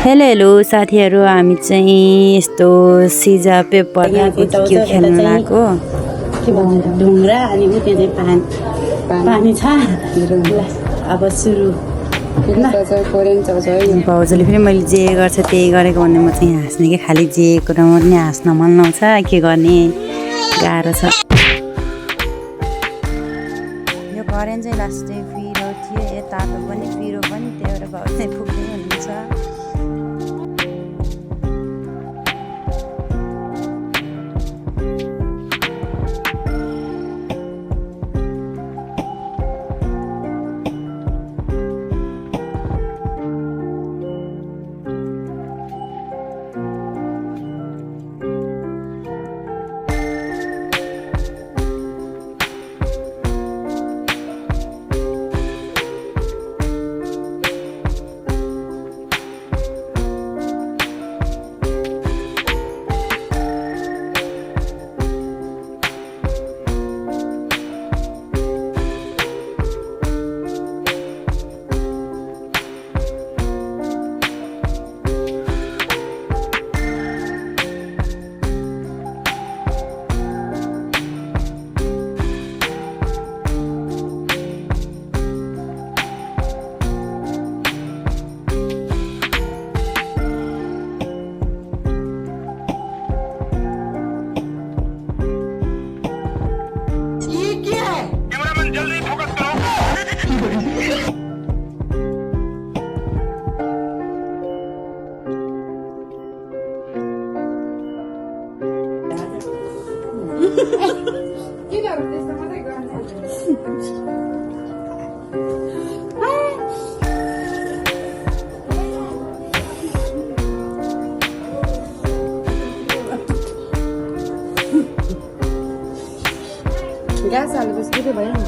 Hello hello साथीहरु, हामी चाहिँ यस्तो सिजा पेपर के खेल्न आएको के भन्छ ढुङ्ग्रा अनि उतै चाहिँ पानी छ। अब सुरु भाउजूले फेरि मैले जे गर्छ त्यही गरेको भन्ने म चाहिँ हाँस्ने कि खालि जे कुरामा पनि हाँस्न मन लाउँछ। के गर्ने, गाह्रो छ। यो करेन्ट चाहिँ लास्ट चाहिँ पिरो थियो, यो तातो पनि पिरो पनि, त्यही भएर भाउजू चाहिँ फुक्दै हुनुहुन्छ। ग्यास हालेपछि के भयो नि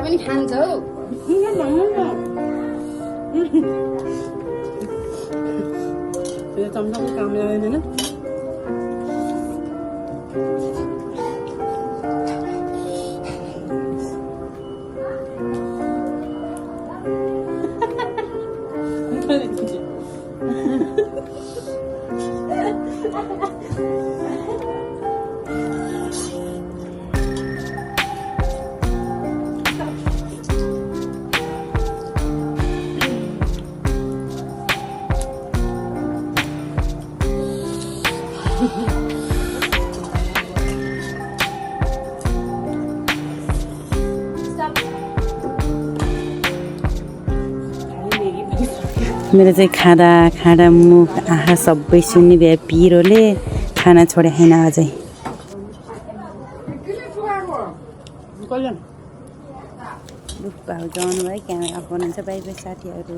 पनि खान्छ हौ यो चम्चाको काम लाग्दैन मेरो चाहिँ खाँदा खाँदा मुख आँखा सबै सुन्ने भए पिरोले खाना छोडे होइन। अझै भाउजू आउनुभयो, क्यामेरा बनाउँछ। बाई बाई साथीहरू।